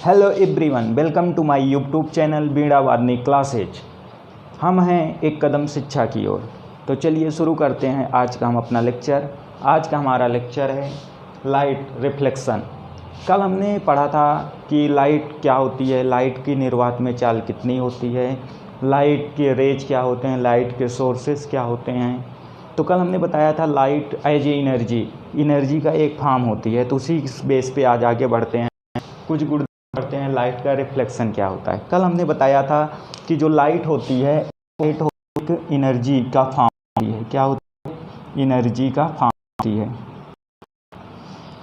Hello everyone, welcome to my YouTube channel बीड़ा वादनी classes. हम हैं एक कदम शिक्षा की ओर। तो चलिए शुरू करते हैं आज का हम अपना लेक्चर। आज का हमारा लेक्चर है लाइट रिफ्लेक्शन। कल हमने पढ़ा था कि लाइट क्या होती है, लाइट की निर्वात में चाल कितनी होती है, लाइट के रेज क्या होते हैं, लाइट के सोर्सेस क्या होते हैं। तो कल हमने बताया था लाइट एज ए एनर्जी का एक फॉर्म होती है। तो उसी बेस पे आज आगे बढ़ते हैं, कुछ गुण करते हैं लाइट का रिफ्लेक्शन क्या होता है। कल हमने बताया था कि जो लाइट होती है एक एनर्जी का फॉर्म होती है। क्या होती है? एनर्जी का फॉर्म होती है।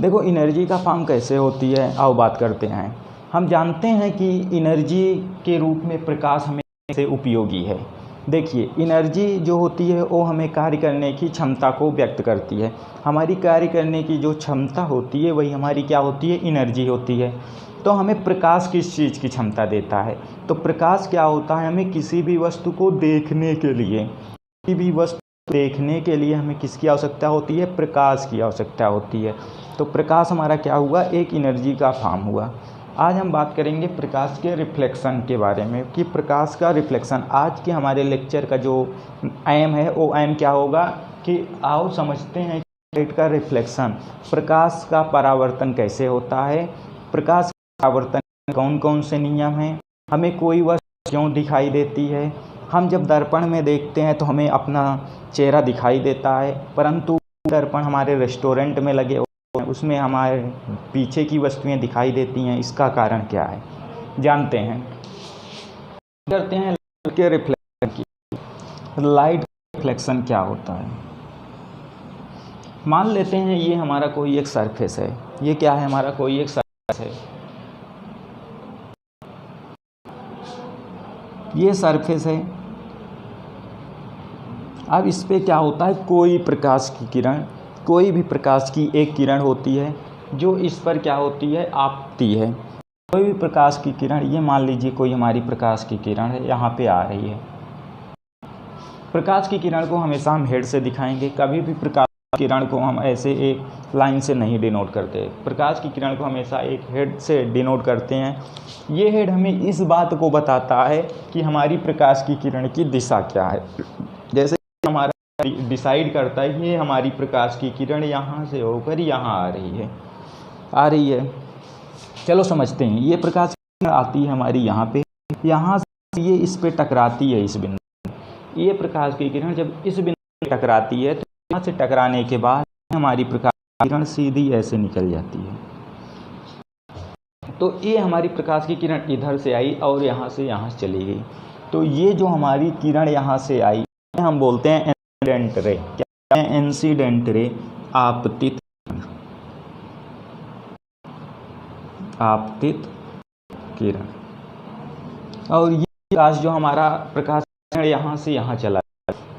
देखो एनर्जी का फॉर्म कैसे होती है, आओ बात करते हैं। हम जानते हैं कि एनर्जी के रूप में प्रकाश हमें से उपयोगी है। देखिए एनर्जी जो होती है वो हमें कार्य करने की क्षमता को व्यक्त करती है। हमारी कार्य करने की जो क्षमता होती है वही हमारी क्या होती है, एनर्जी होती है। तो हमें प्रकाश किस चीज़ की क्षमता देता है? तो प्रकाश क्या होता है, हमें किसी भी वस्तु को देखने के लिए, किसी भी वस्तु देखने के लिए हमें किसकी आवश्यकता होती है? प्रकाश की आवश्यकता होती है। तो प्रकाश हमारा क्या हुआ? एक एनर्जी का फॉर्म हुआ। आज हम बात करेंगे प्रकाश के रिफ्लेक्शन के बारे में कि प्रकाश का रिफ्लेक्शन। आज के हमारे लेक्चर का जो एम है वो एम क्या होगा कि आओ समझते हैं लाइट का रिफ्लेक्शन, प्रकाश का परावर्तन कैसे होता है, प्रकाश परावर्तन कौन कौन से नियम हैं, हमें कोई वस्तु क्यों दिखाई देती है। हम जब दर्पण में देखते हैं तो हमें अपना चेहरा दिखाई देता है, परंतु दर्पण हमारे रेस्टोरेंट में लगे होते हैं, उसमें हमारे पीछे की वस्तुएं दिखाई देती हैं। इसका कारण क्या है जानते हैं। करते हैं लाइट के रिफ्लेक्शन की। लाइट रिफ्लेक्शन क्या होता है? मान लेते हैं ये हमारा कोई एक सरफेस है। ये क्या है? हमारा कोई एक सरफेस है। ये सरफेस है। अब इस पे क्या होता है, कोई प्रकाश की किरण, कोई भी प्रकाश की एक किरण होती है जो इस पर क्या होती है, आपती है। कोई भी प्रकाश की किरण, ये मान लीजिए कोई हमारी प्रकाश की किरण है, यहाँ पे आ रही है। प्रकाश की किरण को हमेशा हम हेड से दिखाएंगे, कभी भी प्रकाश की किरण को हम ऐसे एक लाइन से नहीं डिनोट करते। प्रकाश की किरण को हमेशा एक हेड से डिनोट करते हैं। ये हेड हमें इस बात को बताता है कि हमारी प्रकाश की किरण की दिशा क्या है। जैसे हमारा डिसाइड करता है ये हमारी प्रकाश की किरण यहाँ से होकर यहाँ आ रही है। चलो समझते हैं। ये प्रकाश की किरण आती है हमारी यहाँ पे, यहाँ से ये इस पे टकराती है, इस बिंदु। ये प्रकाश की किरण जब इस बिंदु पे टकराती है तो यहाँ से टकराने के बाद हमारी प्रकाश की किरण सीधी ऐसे निकल जाती है। तो ये हमारी प्रकाश की किरण इधर से आई और यहाँ से चली गई। तो ये जो हमारी किरण यहाँ से आई हम बोलते हैं इंसिडेंट रे। क्या है? इंसिडेंट रे, आपतित किरण। और ये प्रकाश जो हमारा प्रकाश किरण यहाँ से यहाँ चला,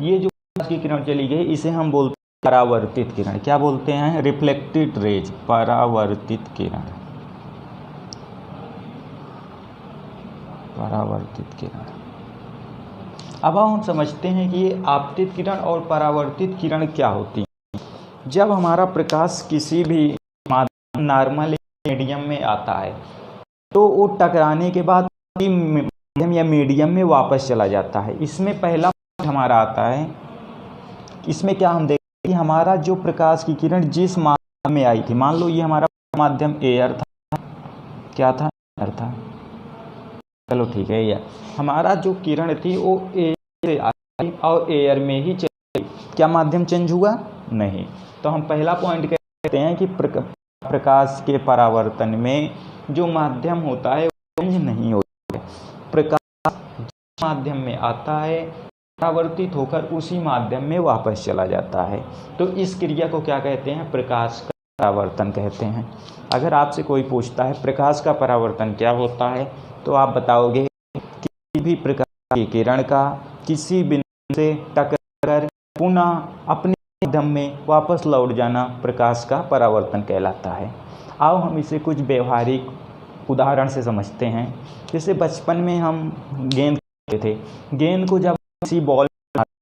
ये जो प्रकाश की किरण चली गई इसे हम बोलते हैं परावर्तित किरण। क्या बोलते हैं? रिफ्लेक्टेड रेज, परावर्तित किरण। परावर्तित किरण। अब हम समझते हैं कि ये आपतित किरण और परावर्तित किरण क्या होती है। जब हमारा प्रकाश किसी भी नॉर्मल मीडियम में आता है तो वो टकराने के बाद माध्यम या मीडियम में वापस चला जाता है। इसमें पहला हमारा आता है, इसमें क्या हम देखते हैं कि हमारा जो प्रकाश की किरण जिस माध्यम में आई थी, मान लो ये हमारा माध्यम एयर था। क्या था? एयर था। चलो ठीक है, एयर। हमारा जो किरण थी वो एयर से आई और एयर में ही चली। क्या माध्यम चेंज हुआ? नहीं। तो हम पहला पॉइंट कहते हैं कि प्रकाश के परावर्तन में जो माध्यम होता है वो चेंज नहीं होता है। प्रकाश जिस माध्यम में आता है परावर्तित होकर उसी माध्यम में वापस चला जाता है। तो इस क्रिया को क्या कहते हैं? प्रकाश का परावर्तन कहते हैं। अगर आपसे कोई पूछता है प्रकाश का परावर्तन क्या होता है तो आप बताओगे किसी भी प्रकाश की किरण का किसी बिंदु से टकराकर पुनः अपने माध्यम में वापस लौट जाना प्रकाश का परावर्तन कहलाता है। आओ हम इसे कुछ व्यवहारिक उदाहरण से समझते हैं। जैसे बचपन में हम गेंद खेलते थे। गेंद को जब किसी बॉल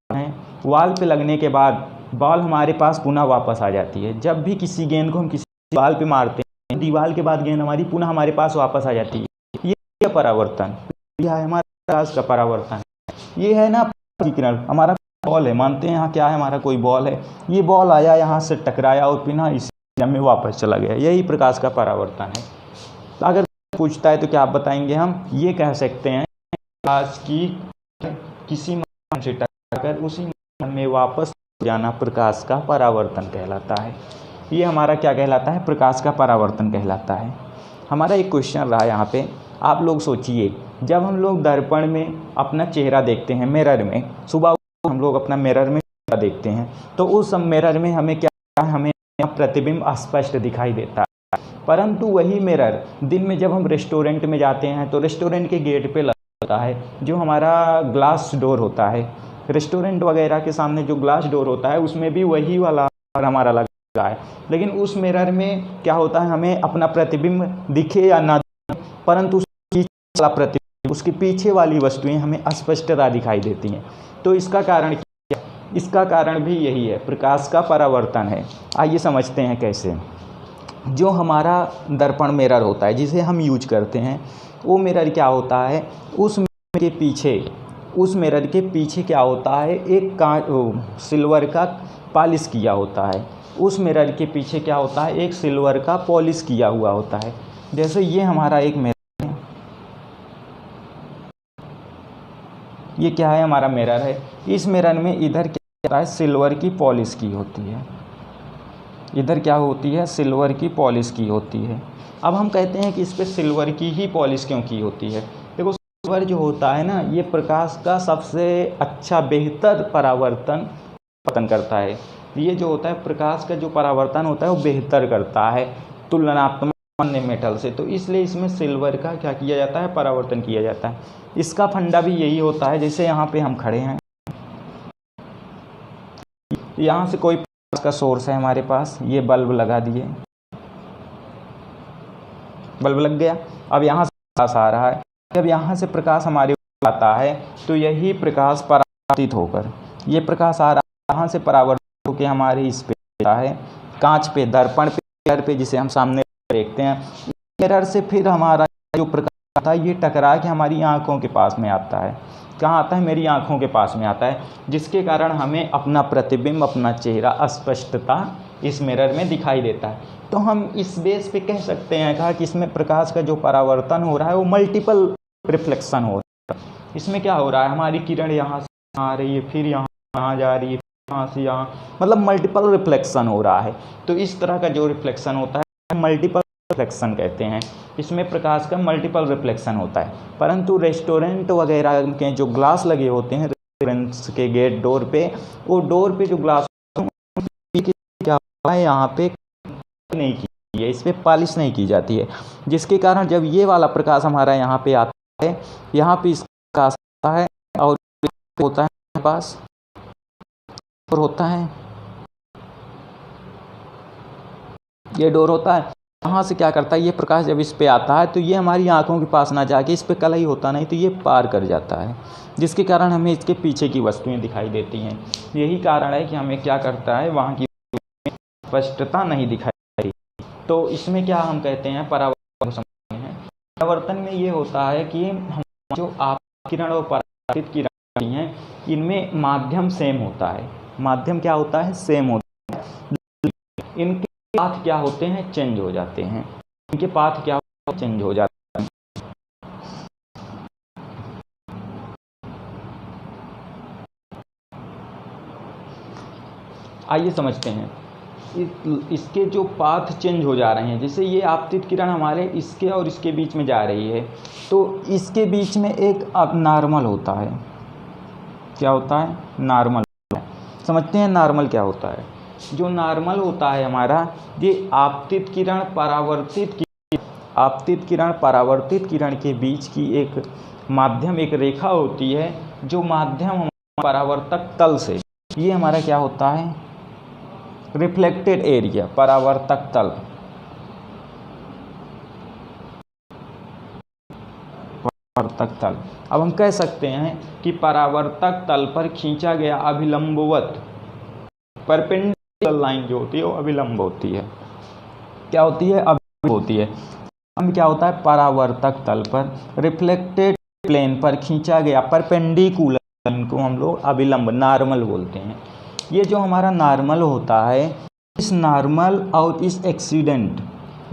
में वॉल पे लगने के बाद बॉल हमारे पास पुनः वापस आ जाती है। जब भी किसी गेंद को हम किसी दीवार पे मारते हैं, दीवार के बाद गेंद हमारी पुनः हमारे पास वापस आ जाती है। परावर्तन, यह है हमारा प्रकाश का परावर्तन। ये है ना किरण, हमारा बॉल है, मानते हैं यहाँ क्या है, हमारा कोई बॉल है, ये बॉल आया यहाँ से टकराया और फिर ना इस में वापस चला गया, यही प्रकाश का परावर्तन है। तो अगर पूछता है तो क्या आप बताएंगे, हम ये कह सकते हैं प्रकाश की किसी मान से टकराकर उसी मान में वापस जाना प्रकाश का परावर्तन कहलाता है। ये हमारा क्या कहलाता है, प्रकाश का परावर्तन कहलाता है। हमारा एक क्वेश्चन रहा यहाँ पे, आप लोग सोचिए, जब हम लोग दर्पण में अपना चेहरा देखते हैं, मिरर में, सुबह हम लोग अपना मिरर में चेहरा देखते हैं, तो उस मिरर में हमें क्या, हमें प्रतिबिंब स्पष्ट दिखाई देता है। परंतु वही मिरर दिन में जब हम रेस्टोरेंट में जाते हैं तो रेस्टोरेंट के गेट पे लगता है, जो हमारा ग्लास डोर होता है, रेस्टोरेंट वगैरह के सामने जो ग्लास डोर होता है उसमें भी वही वाला हमारा लगा है। लेकिन उस मिरर में क्या होता है, हमें अपना प्रतिबिंब दिखे या ना, परंतु उसके पीछे वाली वस्तुएं हमें स्पष्टता दिखाई देती हैं। तो इसका कारण क्या, इसका कारण भी यही है, प्रकाश का परावर्तन है। आइए समझते हैं कैसे। जो हमारा दर्पण मिरर होता है जिसे हम यूज करते हैं, वो मिरर क्या होता है, उस मिरर के पीछे क्या होता है, एक सिल्वर का पॉलिश किया होता है। उस मिरर के पीछे क्या होता है, एक सिल्वर का पॉलिश किया हुआ होता है। जैसे ये हमारा एक मिरर, ये क्या है, हमारा मिरर है। इस मिरर में इधर क्या होता है, सिल्वर की पॉलिश की होती है, इधर क्या होती है, सिल्वर की पॉलिश की होती है। अब हम कहते हैं कि इस पे सिल्वर की ही पॉलिश क्यों की होती है। देखो सिल्वर जो होता है ना, ये प्रकाश का सबसे अच्छा बेहतर परावर्तन करता है। ये जो होता है प्रकाश का जो परावर्तन होता है वो बेहतर करता है तुलनात्मक अन्य मेटल से। तो इसलिए इसमें सिल्वर का क्या किया जाता है, परावर्तन किया जाता है। इसका फंडा भी यही होता है, जैसे यहाँ पे हम खड़े हैं, यहाँ से कोई प्रकाश का सोर्स है हमारे पास, ये बल्ब लगा दिए, बल्ब लग गया, अब यहाँ से प्रकाश आ रहा है। जब यहाँ से प्रकाश हमारे ऊपर आता है तो यही प्रकाश परावर्तित होकर, ये प्रकाश आ रहा है यहाँ से परावर्तित होकर हमारे इस पे आता है, कांच पे, दर्पण पे, मिरर पे, जिसे हम सामने देखते हैं। मिरर से फिर हमारा जो प्रकाश आता है ये टकरा के हमारी आंखों के पास में आता है। कहाँ आता है, मेरी आंखों के पास में आता है, जिसके कारण हमें अपना प्रतिबिंब, अपना चेहरा स्पष्टता इस मिरर में दिखाई देता है। तो हम इस बेस पे कह सकते हैं कहा कि इसमें प्रकाश का जो परावर्तन हो रहा है वो मल्टीपल रिफ्लेक्शन हो रहा है। इसमें क्या हो रहा है, हमारी किरण यहाँ से आ रही है, फिर यहाँ जा रही है, यहाँ से यहाँ, मतलब मल्टीपल रिफ्लेक्शन हो रहा है। तो इस तरह का जो रिफ्लेक्शन होता है मल्टीपल रिफ्लेक्शन कहते हैं। इसमें प्रकाश का मल्टीपल रिफ्लेक्शन होता है। परंतु रेस्टोरेंट वगैरह के जो ग्लास लगे होते हैं रेस्टोरेंट्स के गेट डोर पे, वो डोर पे जो ग्लास क्या होता है, यहाँ पे नहीं की है, इस पे पॉलिश नहीं की जाती है, जिसके कारण जब ये वाला प्रकाश हमारा यहाँ पे आता है, यहाँ पे इसका प्रकाश आता है और होता है पास और होता है, ये डोर होता है, यहाँ से क्या करता है, ये प्रकाश जब इस पे आता है तो ये हमारी आंखों के पास ना जाके, इस पे कलई होता नहीं तो ये पार कर जाता है, जिसके कारण हमें इसके पीछे की वस्तुएं दिखाई देती हैं। यही कारण है कि हमें क्या करता है, वहाँ की स्पष्टता नहीं दिखाई देती। तो इसमें क्या हम कहते हैं, परावर्तन समझते हैं। परावर्तन में ये होता है कि हम जो आप किरण और परावर्तित किरण हैं, इनमें माध्यम सेम होता है। माध्यम क्या होता है, सेम होता है। इनके पाथ क्या होते हैं, चेंज हो जाते हैं। इनके पाथ क्या चेंज हो जाते हैं। आइए समझते हैं, इसके जो पाथ चेंज हो जा रहे हैं, जैसे ये आपतित किरण हमारे इसके और इसके बीच में जा रही है, तो इसके बीच में एक नॉर्मल होता है। क्या होता है, नॉर्मल। समझते हैं नॉर्मल क्या होता है। जो नॉर्मल होता है हमारा, ये आपतित किरण परावर्तित किरण के बीच की एक माध्यम, एक रेखा होती है, जो माध्यम परावर्तक तल से, ये हमारा क्या होता है, रिफ्लेक्टेड एरिया, परावर्तक तल। अब हम कह सकते हैं कि परावर्तक तल पर खींचा गया अभिलंबवत परपेंडिकुलर लाइन जो होती है वो अभिलंब होती है। क्या होती है, अभिलंब होती है। हम क्या होता है, परावर्तक तल पर रिफ्लेक्टेड प्लेन पर खींचा गया परपेंडिकुलर, इनको हम लोग अभिलंब नॉर्मल बोलते हैं। ये जो हमारा नॉर्मल होता है, इस नॉर्मल और इस एक्सीडेंट,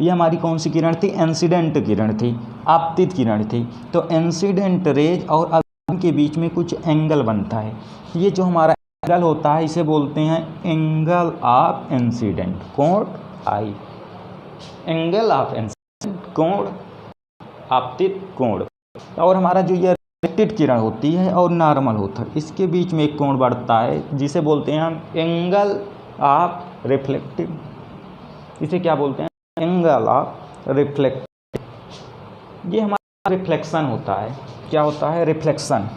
ये हमारी कौन सी किरण थी, इंसिडेंट किरण थी, आपतित किरण थी। तो इंसिडेंट रेज और अभिलंब के बीच में कुछ एंगल बनता है। ये जो हमारा एंगल होता है इसे बोलते हैं एंगल ऑफ इंसिडेंट, कोण आई, एंगल ऑफ इंसिडेंट कोण, आपतित कोण। और हमारा जो ये रिफ्लेक्टेड किरण होती है और नॉर्मल होता है, इसके बीच में एक कोण बढ़ता है जिसे बोलते हैं हम एंगल ऑफ रिफ्लेक्टिव, इसे क्या बोलते हैं, एंगल ऑफ रिफ्लेक्टिव। ये हमारा रिफ्लेक्शन होता है, क्या होता है, रिफ्लेक्शन,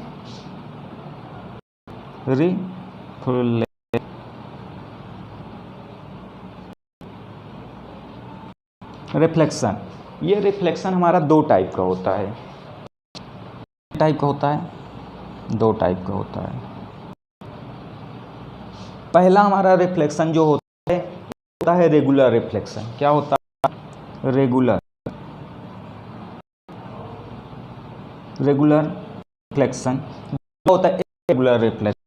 रिफ्लेक्शन। ये रिफ्लेक्शन हमारा दो टाइप का होता है, टाइप का होता है, दो टाइप का होता है। पहला हमारा रिफ्लेक्शन जो होता है रेगुलर रिफ्लेक्शन। क्या होता है, रेगुलर रिफ्लेक्शन होता है, रेगुलर रिफ्लेक्शन।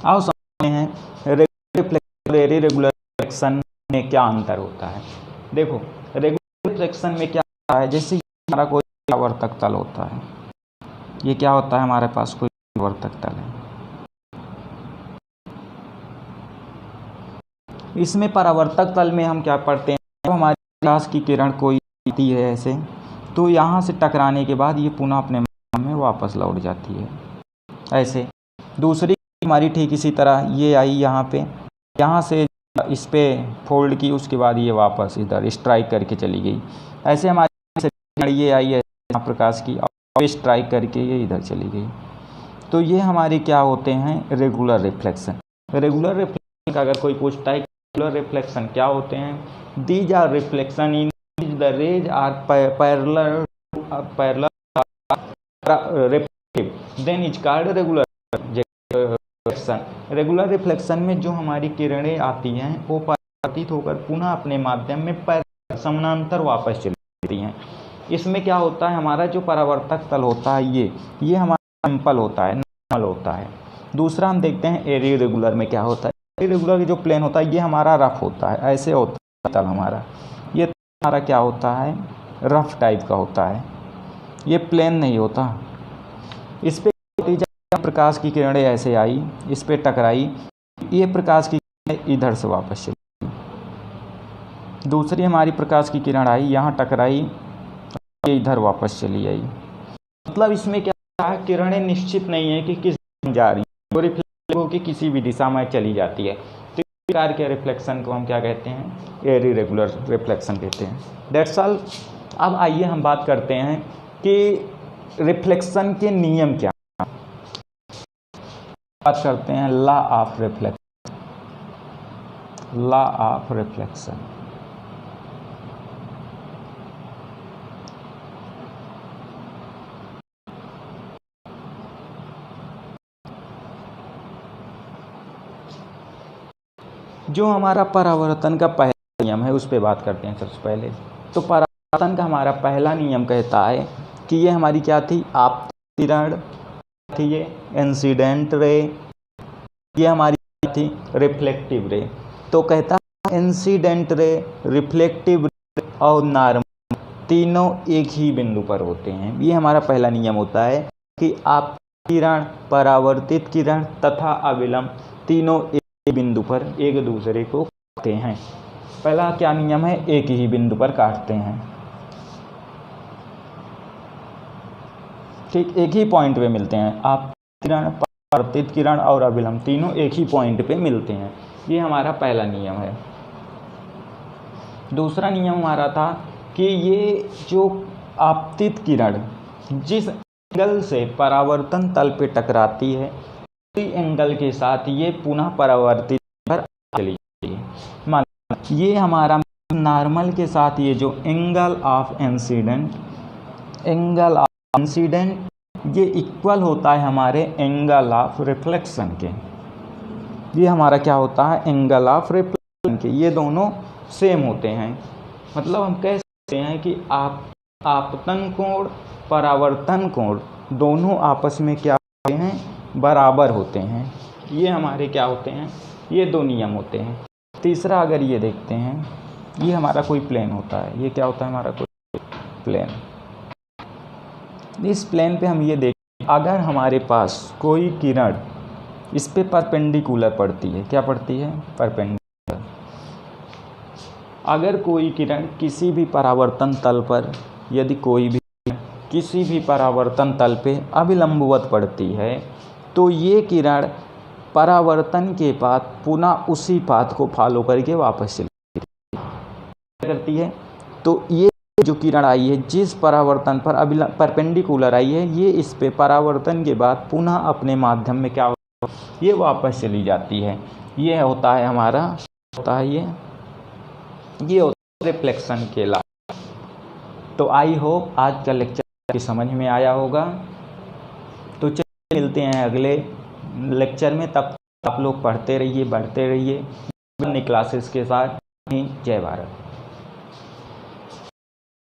आओ समझते हैं रेगुलर रिफ्लेक्शन में क्या अंतर होता है। देखो रेगुलर रिफ्लेक्शन में क्या होता है, जैसे हमारा कोई परावर्तक तल होता है, ये क्या होता है, हमारे पास कोई परावर्तक तल है, इसमें परावर्तक तल में हम क्या पढ़ते हैं, तो हमारे प्रकाश की किरण कोई आती है ऐसे, तो यहाँ से टकराने के बाद ये पुनः अपने में वापस लौट जाती है ऐसे। दूसरी हमारी ठीक इसी तरह ये आई यहाँ पे, यहाँ से इस पे फोल्ड की, उसके बाद ये वापस इधर स्ट्राइक करके चली गई। ऐसे हमारी ये आई है प्रकाश की, और स्ट्राइक करके ये इधर चली गई। तो ये हमारे क्या होते हैं, रेगुलर रिफ्लेक्शन। रेगुलर रिफ्लेक्शन का अगर कोई पूछता है रेगुलर रिफ्लेक्शन क्या होते हैं, these are reflection in the rays are parallel reflective then is called regular reflection. Regular reflection में जो हमारी किरणें आती हैं वो परावर्तित होकर पुनः अपने माध्यम में समानांतर वापस चली जाती हैं। इसमें क्या होता है, हमारा जो परावर्तक तल होता है ये हमारा सिंपल होता है, नॉर्मल होता है। दूसरा हम देखते हैं इरेगुलर में क्या होता है। इरेगुलर जो प्लेन होता है ये हमारा रफ होता है, ऐसे होता है तल हमारा, ये हमारा क्या होता है, रफ टाइप का होता है, ये प्लेन नहीं होता। इस पे प्रकाश की किरणें ऐसे आई, इस पे टकराई, ये प्रकाश की किरणें इधर से वापस चली। दूसरी हमारी प्रकाश की किरण आई, यहाँ टकराई, ये इधर वापस चली आई। मतलब इसमें क्या है, किरणें निश्चित नहीं है कि किस दिशा में जा रही हैं, तो रिफ्लेक्ट होकर किसी भी दिशा में चली जाती है। तो इस प्रकार के रिफ्लेक्शन को हम क्या कहते हैं, इरेगुलर रिफ्लेक्शन कहते हैं। That's all. अब आइए हम बात करते हैं कि रिफ्लेक्शन के नियम क्या, बात करते हैं law of reflection. Law of reflection, जो हमारा परावर्तन का पहला नियम है उस पर बात करते हैं सबसे पहले। तो परावर्तन का हमारा पहला नियम कहता है कि ये हमारी क्या थी, आपतित किरण थी, ये इंसिडेंट रे, ये हमारी थी रिफ्लेक्टिव रे। तो कहता है इंसिडेंट रे, रिफ्लेक्टिव रे और नॉर्मल तीनों एक ही बिंदु पर होते हैं। ये हमारा पहला नियम होता है कि आपतित किरण, परावर्तित किरण तथा अविलंब तीनों एक बिंदु पर एक दूसरे को काटते हैं। पहला क्या नियम है, एक ही बिंदु पर काटते हैं, ठीक, एक ही पॉइंट पे मिलते हैं। आप किरण, परावर्तित किरण और अविलंब तीनों एक ही पॉइंट पे मिलते हैं। ये हमारा पहला नियम है। दूसरा नियम हमारा था कि ये जो आपतित किरण जिस एंगल से परावर्तन तल पे टकराती है, उसी एंगल के साथ ये पुनः परावर्तित पर चली जाती है। मान ये हमारा नॉर्मल के साथ ये जो angle of incident, angle of incident ये इक्वल होता है हमारे एंगल ऑफ रिफ्लेक्शन के। ये हमारा क्या होता है, एंगल ऑफ रिफ्लेक्शन के, ये दोनों सेम होते हैं। मतलब हम कह सकते हैं कि आपतन कोण परावर्तन कोण दोनों आपस में क्या होते हैं, बराबर होते हैं। ये हमारे क्या होते हैं, ये दो नियम होते हैं। तीसरा अगर ये देखते हैं, ये हमारा कोई प्लेन होता है, ये क्या होता है हमारा कोई प्लेन। इस प्लेन पे हम ये देखते हैं, अगर हमारे पास कोई किरण इस पे परपेंडिकुलर पड़ती है, क्या पड़ती है, परपेंडिकुलर। अगर कोई किरण किसी भी परावर्तन तल पर, यदि कोई भी किसी भी परावर्तन तल पे अभिलंबवत पड़ती है, तो ये किरण परावर्तन के बाद पुनः उसी पाथ को फॉलो करके वापस चली करती है। तो ये जो किरण आई है, जिस परावर्तन पर परपेंडिकुलर आई है, ये इस पे परावर्तन के बाद पुनः अपने माध्यम में क्या होता है, ये वापस चली जाती है। ये होता है हमारा, होता है ये होता है रिफ्लेक्शन के ला। तो आई होप आज का लेक्चर आपकी समझ में आया होगा। तो चलिए मिलते हैं अगले लेक्चर में, तब आप लोग पढ़ते रहिए, बढ़ते रहिए अपनी क्लासेस के साथ। जय भारत।